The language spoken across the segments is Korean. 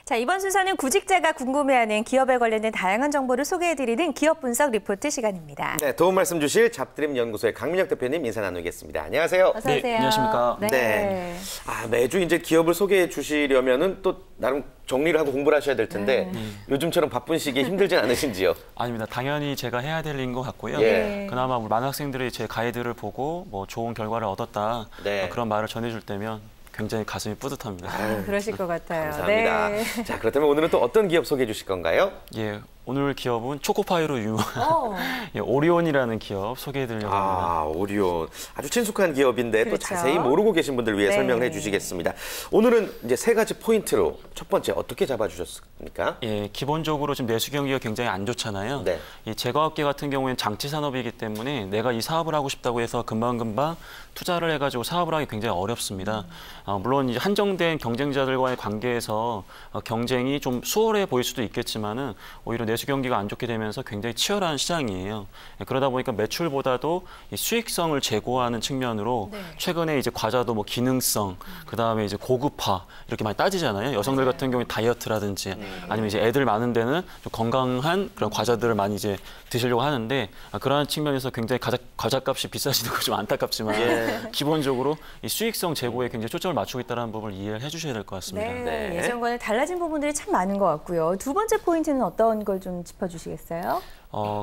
자, 이번 순서는 구직자가 궁금해하는 기업에 관련된 다양한 정보를 소개해드리는 기업 분석 리포트 시간입니다. 네, 도움 말씀 주실 잡드림 연구소의 강민혁 대표님 인사 나누겠습니다. 안녕하세요. 어서 오세요. 네, 안녕하십니까. 네. 매주 이제 기업을 소개해 주시려면은 또 나름 정리를 하고 공부를 하셔야 될 텐데 요즘처럼 바쁜 시기에 힘들진 않으신지요? 아닙니다. 당연히 제가 해야 될 일인 것 같고요. 예. 그나마 우리 많은 학생들이 제 가이드를 보고 뭐 좋은 결과를 얻었다 네. 그런 말을 전해줄 때면 굉장히 가슴이 뿌듯합니다. 그러실 것 같아요. 감사합니다. 네. 자, 그렇다면 오늘은 또 어떤 기업 소개해 주실 건가요? 예, 오늘 기업은 초코파이로 유명한 예, 오리온이라는 기업 소개해드리려고 합니다. 오리온. 아주 친숙한 기업인데 또 그렇죠. 자세히 모르고 계신 분들 위해 네. 설명을 해주시겠습니다. 오늘은 이제 세 가지 포인트로 첫 번째 어떻게 잡아주셨습니까? 예, 기본적으로 지금 내수 경기가 굉장히 안 좋잖아요. 네. 이 제과업계 같은 경우에는 장치 산업이기 때문에 내가 이 사업을 하고 싶다고 해서 금방금방 투자를 해가지고 사업을 하기 굉장히 어렵습니다. 물론 이제 한정된 경쟁자들과의 관계에서 경쟁이 좀 수월해 보일 수도 있겠지만은 오히려 내수 경기가 안 좋게 되면서 굉장히 치열한 시장이에요. 예, 그러다 보니까 매출보다도 이 수익성을 제고하는 측면으로 최근에 이제 과자도 뭐 기능성, 그다음에 이제 고급화 이렇게 많이 따지잖아요. 여성들 같은 경우에 다이어트라든지 아니면 이제 애들 많은 데는 좀 건강한 그런 과자들을 많이 이제 드시려고 하는데 그러한 측면에서 굉장히 과자값이 비싸지는 거 좀 안타깝지만 기본적으로 이 수익성 제고에 굉장히 초점을 맞추고 있다는 부분을 이해를 해주셔야 될 것 같습니다. 네. 예전과는 달라진 부분들이 참 많은 것 같고요. 두 번째 포인트는 어떤 걸 좀 짚어주시겠어요?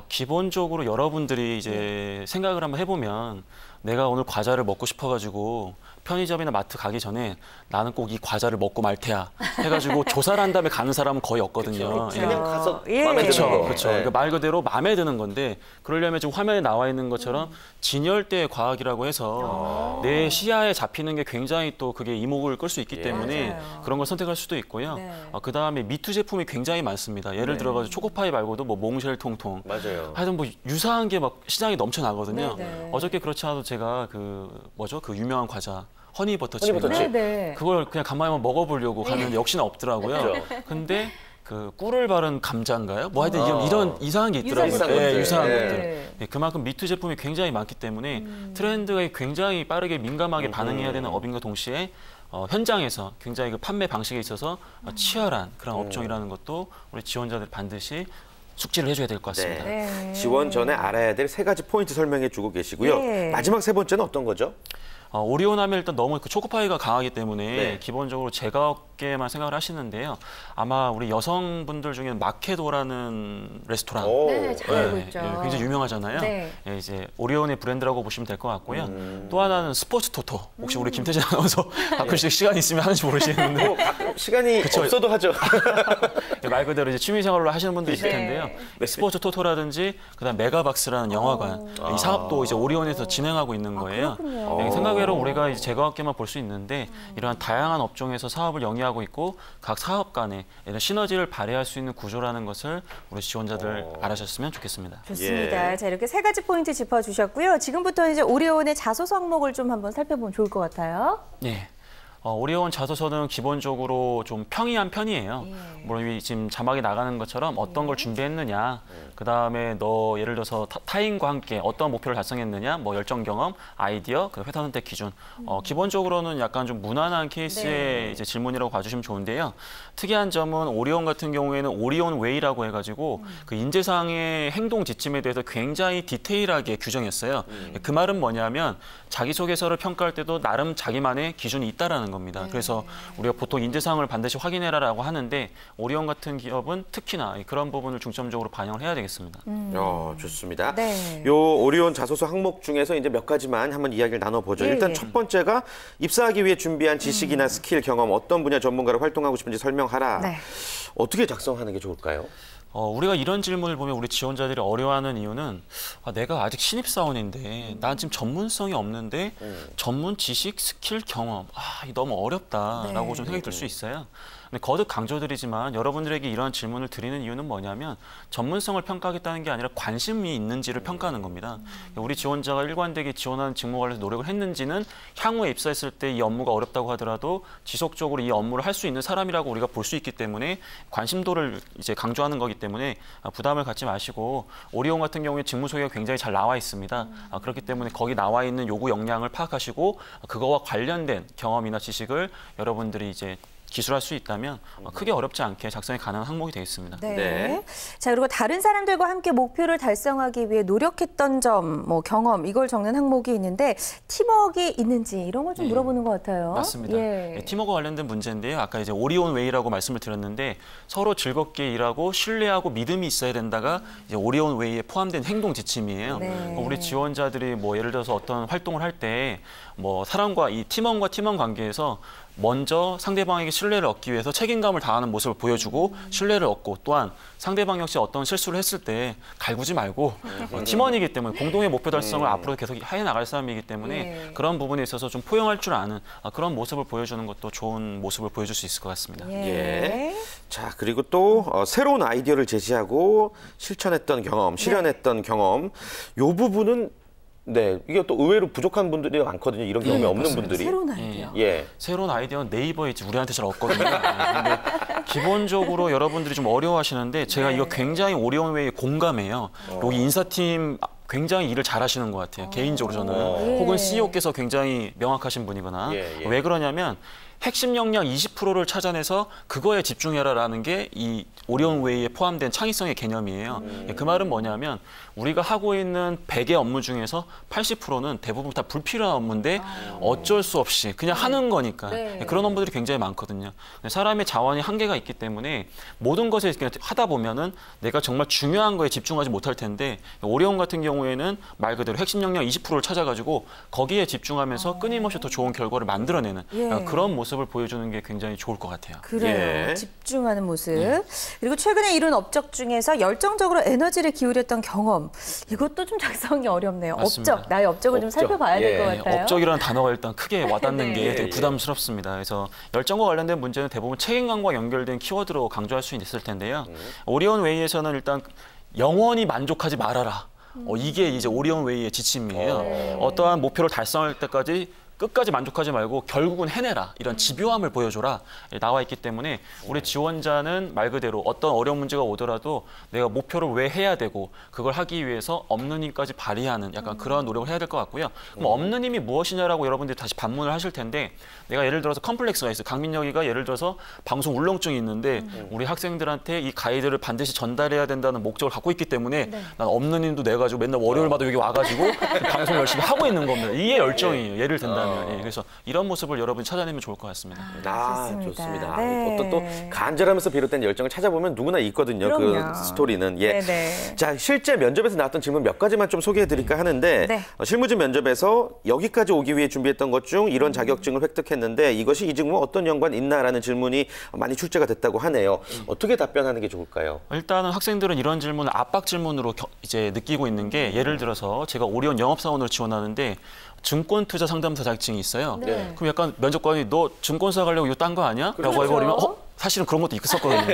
기본적으로 여러분들이 이제 생각을 한번 해보면 내가 오늘 과자를 먹고 싶어가지고 편의점이나 마트 가기 전에 나는 꼭 이 과자를 먹고 말 테야 해가지고 조사를 한 다음에 가는 사람은 거의 없거든요. 그쵸. 그냥 가서 예. 마음에 드는 거. 그렇죠. 네. 그러니까 말 그대로 마음에 드는 건데 그러려면 지금 화면에 나와 있는 것처럼 진열대 과학이라고 해서 내 시야에 잡히는 게 굉장히 또 그게 이목을 끌 수 있기 때문에 맞아요. 그런 걸 선택할 수도 있고요. 네. 그다음에 미투 제품이 굉장히 많습니다. 예를 들어가지고 초코파이 말고도 뭐 몽쉘 통통 맞아요. 하여튼 뭐 유사한 게 막 시장에 넘쳐나거든요. 네네. 어저께 그렇지 않아도 제가 그 유명한 과자 허니버터칩. 허니버터칩. 네. 그걸 그냥 가만히 먹어보려고 가는데 역시나 없더라고요. 그렇죠. 근데 그 꿀을 바른 감자인가요? 뭐 하여튼 이런 이상한 게 있더라고요. 유사한 것들. 유사한 네. 것들. 예, 그만큼 미투 제품이 굉장히 많기 때문에 트렌드에 굉장히 빠르게 민감하게 반응해야 되는 업인과 동시에 현장에서 굉장히 그 판매 방식에 있어서 치열한 그런 업종이라는 것도 우리 지원자들 반드시 숙지를 해줘야 될 것 같습니다. 네. 지원 전에 알아야 될 세 가지 포인트 설명해 주고 계시고요. 예. 마지막 세 번째는 어떤 거죠? 오리온 하면 일단 너무 그 초코파이가 강하기 때문에 네. 기본적으로 제과업계만 생각을 하시는데요. 아마 우리 여성분들 중에는 마케도라는 레스토랑 네, 잘 알고 있죠. 굉장히 유명하잖아요. 네. 예, 이제 오리온의 브랜드라고 보시면 될 것 같고요. 또 하나는 스포츠 토토. 혹시 우리 김태진 아나운서 가끔씩 시간 있으면 하는지 모르시는데 가끔 시간이 없어도 하죠. 말 그대로 이제 취미생활로 하시는 분도 있을 네. 텐데요. 스포츠 토토라든지 그다음 메가박스라는 영화관 이 사업도 이제 오리온에서 진행하고 있는 거예요. 그렇군요. 생각외로 우리가 이제 제과업계만 볼 수 있는데 이러한 다양한 업종에서 사업을 영위하고 있고 각 사업 간에 이런 시너지를 발휘할 수 있는 구조라는 것을 우리 지원자들 알아셨으면 좋겠습니다. 좋습니다. 예. 자, 이렇게 세 가지 포인트 짚어주셨고요. 지금부터 이제 오리온의 자소서 항목을 좀 한번 살펴보면 좋을 것 같아요. 네. 오리온 자소서는 기본적으로 좀 평이한 편이에요. 물론 이 지금 자막에 나가는 것처럼 어떤 걸 준비했느냐, 그 다음에 너 예를 들어서 타인과 함께 어떤 목표를 달성했느냐, 뭐 열정 경험, 아이디어, 그 회사 선택 기준. 기본적으로는 약간 좀 무난한 케이스의 이제 질문이라고 봐주시면 좋은데요. 특이한 점은 오리온 같은 경우에는 오리온 웨이라고 해가지고 그 인재상의 행동 지침에 대해서 굉장히 디테일하게 규정했어요. 그 말은 뭐냐면 자기소개서를 평가할 때도 나름 자기만의 기준이 있다라는 겁니다. 그래서 우리가 보통 인재상을 반드시 확인해라라고 하는데 오리온 같은 기업은 특히나 그런 부분을 중점적으로 반영을 해야 되겠습니다. 좋습니다. 네. 요 오리온 자소서 항목 중에서 이제 몇 가지만 한번 이야기를 나눠보죠. 예, 일단 예. 첫 번째가 입사하기 위해 준비한 지식이나 스킬, 경험, 어떤 분야 전문가로 활동하고 싶은지 설명하라. 네. 어떻게 작성하는 게 좋을까요? 우리가 이런 질문을 보면 우리 지원자들이 어려워하는 이유는 내가 아직 신입사원인데 난 지금 전문성이 없는데 전문 지식, 스킬, 경험 이게 너무 어렵다라고 좀 생각이 들 수 있어요. 근데 거듭 강조드리지만 여러분들에게 이런 질문을 드리는 이유는 뭐냐면 전문성을 평가하겠다는 게 아니라 관심이 있는지를 평가하는 겁니다. 우리 지원자가 일관되게 지원하는 직무 관련해서 노력을 했는지는 향후에 입사했을 때 이 업무가 어렵다고 하더라도 지속적으로 이 업무를 할 수 있는 사람이라고 우리가 볼 수 있기 때문에 관심도를 이제 강조하는 거기 때문에 부담을 갖지 마시고 오리온 같은 경우에 직무 소개가 굉장히 잘 나와 있습니다. 그렇기 때문에 거기 나와 있는 요구 역량을 파악하시고 그거와 관련된 경험이나 지식을 여러분들이 이제 기술할 수 있다면 크게 어렵지 않게 작성이 가능한 항목이 되겠습니다. 네. 네. 자, 그리고 다른 사람들과 함께 목표를 달성하기 위해 노력했던 점, 뭐 경험 이걸 적는 항목이 있는데 팀워크가 있는지 이런 걸 좀 물어보는 것 같아요. 맞습니다. 예. 팀워크 관련된 문제인데요. 아까 이제 오리온 웨이라고 말씀을 드렸는데 서로 즐겁게 일하고 신뢰하고 믿음이 있어야 된다가 이제 오리온 웨이에 포함된 행동 지침이에요. 네. 우리 지원자들이 뭐 예를 들어서 어떤 활동을 할 때 뭐 사람과 이 팀원과 팀원 관계에서 먼저 상대방에게 신뢰를 얻기 위해서 책임감을 다하는 모습을 보여주고 신뢰를 얻고 또한 상대방 역시 어떤 실수를 했을 때 갈구지 말고 팀원이기 때문에 공동의 목표 달성을 앞으로 계속 해나갈 사람이기 때문에 예. 그런 부분에 있어서 좀 포용할 줄 아는 그런 모습을 보여주는 것도 좋은 모습을 보여줄 수 있을 것 같습니다. 예. 자, 그리고 또 새로운 아이디어를 제시하고 실천했던 경험, 실현했던 경험, 요 부분은 네, 이게 또 의외로 부족한 분들이 많거든요. 이런 경험이 없는 분들이. 새로운 아이디어. 예. 새로운 아이디어는 네이버에 있지 우리한테 잘 없거든요. 근데 기본적으로 여러분들이 좀 어려워하시는데 제가 이거 굉장히 오리온 웨이에 공감해요. 여기 인사팀 굉장히 일을 잘하시는 것 같아요. 개인적으로 저는. 혹은 CEO께서 굉장히 명확하신 분이거나. 예. 왜 그러냐면 핵심 역량 20%를 찾아내서 그거에 집중해라라는 게 이 오리온 웨이에 포함된 창의성의 개념이에요. 그 말은 뭐냐면 우리가 하고 있는 100의 업무 중에서 80%는 대부분 다 불필요한 업무인데 어쩔 수 없이 그냥 하는 거니까 그런 업무들이 굉장히 많거든요. 사람의 자원이 한계가 있기 때문에 모든 것에 그냥 하다 보면은 내가 정말 중요한 거에 집중하지 못할 텐데 오리온 같은 경우에는 말 그대로 핵심 역량 20%를 찾아가지고 거기에 집중하면서 끊임없이 더 좋은 결과를 만들어내는 그런 모습을 보여주는 게 굉장히 좋을 것 같아요. 그래요. 예. 집중하는 모습. 그리고 최근에 이룬 업적 중에서 열정적으로 에너지를 기울였던 경험. 이것도 좀 작성이 어렵네요. 맞습니다. 업적, 나의 업적을 좀 업적. 살펴봐야 될 것 예. 같아요. 업적이라는 단어가 일단 크게 와닿는 게 되게 예. 부담스럽습니다. 그래서 열정과 관련된 문제는 대부분 책임감과 연결된 키워드로 강조할 수 있을 텐데요. 오리온 웨이에서는 일단 영원히 만족하지 말아라. 이게 이제 오리온 웨이의 지침이에요. 어떠한 목표를 달성할 때까지 끝까지 만족하지 말고 결국은 해내라. 이런 집요함을 보여줘라. 나와 있기 때문에 우리 지원자는 말 그대로 어떤 어려운 문제가 오더라도 내가 목표를 왜 해야 되고 그걸 하기 위해서 없는 힘까지 발휘하는 약간 그런 노력을 해야 될 것 같고요. 그럼 없는 힘이 무엇이냐라고 여러분들이 다시 반문을 하실 텐데 내가 예를 들어서 컴플렉스가 있어요. 강민혁이가 예를 들어서 방송 울렁증이 있는데 우리 학생들한테 이 가이드를 반드시 전달해야 된다는 목적을 갖고 있기 때문에 난 없는 힘도 내가지고 맨날 월요일마다 여기 와가지고 방송 열심히 하고 있는 겁니다. 이게 열정이에요. 예를 든다면. 그래서 이런 모습을 여러분이 찾아내면 좋을 것 같습니다. 좋습니다. 어떤 또 간절하면서 비롯된 열정을 찾아보면 누구나 있거든요. 그럼요. 그 스토리는. 예. 네네. 자, 실제 면접에서 나왔던 질문 몇 가지만 좀 소개해드릴까 하는데 네. 실무진 면접에서 여기까지 오기 위해 준비했던 것 중 이런 자격증을 획득했는데 이것이 이 직무와 어떤 연관 있나라는 질문이 많이 출제가 됐다고 하네요. 어떻게 답변하는 게 좋을까요? 일단은 학생들은 이런 질문을 압박 질문으로 이제 느끼고 있는 게 예를 들어서 제가 오리온 영업사원으로 지원하는데 증권투자 상담사 자격증이 있어요. 네. 그럼 약간 면접관이 너 증권사 가려고 이거 딴 거 아니야? 그렇죠. 라고 해버리면 사실은 그런 것도 있었거든요.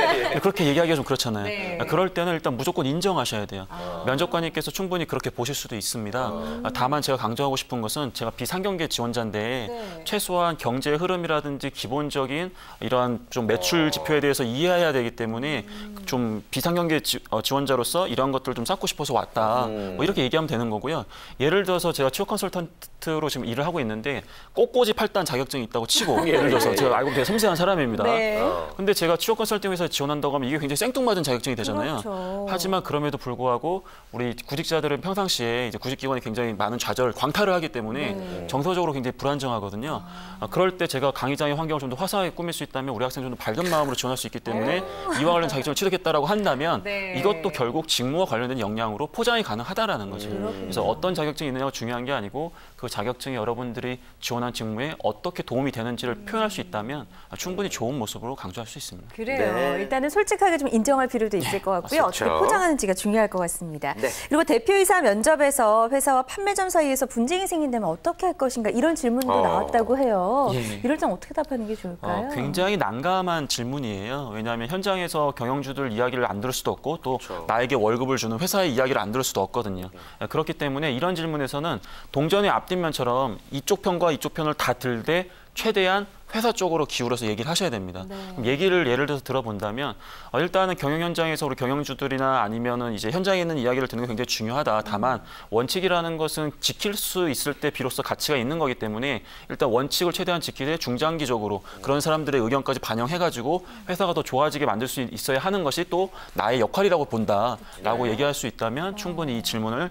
그렇게 얘기하기가 좀 그렇잖아요. 네. 그럴 때는 일단 무조건 인정하셔야 돼요. 면접관님께서 충분히 그렇게 보실 수도 있습니다. 다만 제가 강조하고 싶은 것은 제가 비상경계 지원자인데 최소한 경제 흐름이라든지 기본적인 이러한 좀 매출 지표에 대해서 이해해야 되기 때문에 좀 비상경계 지원자로서 이런 것들 좀 쌓고 싶어서 왔다. 뭐 이렇게 얘기하면 되는 거고요. 예를 들어서 제가 취업 컨설턴트로 지금 일을 하고 있는데 꽃꽂이 8단 자격증이 있다고 치고 예를 들어서 제가 알고 되게 섬세한 사람입니다. 네. 근데 제가 취업 컨설팅 회사에 지원한다고 하면 이게 굉장히 생뚱맞은 자격증이 되잖아요. 그렇죠. 하지만 그럼에도 불구하고 우리 구직자들은 평상시에 이제 구직기관이 굉장히 많은 좌절, 광탈을 하기 때문에 정서적으로 굉장히 불안정하거든요. 그럴 때 제가 강의장의 환경을 좀 더 화사하게 꾸밀 수 있다면 우리 학생 좀 더 밝은 마음으로 지원할 수 있기 때문에 이와 관련 자격증을 취득했다라고 한다면 이것도 결국 직무와 관련된 역량으로 포장이 가능하다라는 거죠. 그래서 어떤 자격증이 있느냐가 중요한 게 아니고 그 자격증이 여러분들이 지원한 직무에 어떻게 도움이 되는지를 표현할 수 있다면 충분히 좋은 모습으로 강조할 수 있습니다. 그래요. 네. 일단은 솔직하게 좀 인정할 필요도 있을 것 같고요. 그렇죠. 어떻게 포장하는지가 중요할 것 같습니다. 네. 그리고 대표이사 면접에서 회사와 판매점 사이에서 분쟁이 생긴다면 어떻게 할 것인가 이런 질문도 나왔다고 해요. 예. 이럴 땐 어떻게 답하는 게 좋을까요? 굉장히 난감한 질문이에요. 왜냐하면 현장에서 경영주들 이야기를 안 들을 수도 없고 또 나에게 월급을 주는 회사의 이야기를 안 들을 수도 없거든요. 그렇기 때문에 이런 질문에서는 동전의 앞뒷면처럼 이쪽 편과 이쪽 편을 다 들되 최대한 회사 쪽으로 기울여서 얘기를 하셔야 됩니다. 그럼 얘기를 예를 들어서 들어본다면 일단은 경영 현장에서 우리 경영주들이나 아니면은 이제 현장에 있는 이야기를 듣는 게 굉장히 중요하다. 다만 원칙이라는 것은 지킬 수 있을 때 비로소 가치가 있는 거기 때문에 일단 원칙을 최대한 지키되 중장기적으로 그런 사람들의 의견까지 반영해가지고 회사가 더 좋아지게 만들 수 있어야 하는 것이 또 나의 역할이라고 본다라고 얘기할 수 있다면 충분히 이 질문을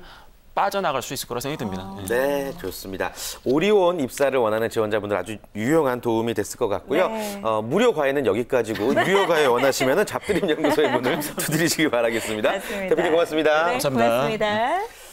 빠져나갈 수 있을 거라 생각이 듭니다. 네, 좋습니다. 오리온 입사를 원하는 지원자분들 아주 유용한 도움이 됐을 것 같고요. 네. 무료 과외는 여기까지고 유료 과외 원하시면 잡드림 연구소의 문을 두드리시기 바라겠습니다. 맞습니다. 대표님 고맙습니다. 네, 감사합니다. 고맙습니다.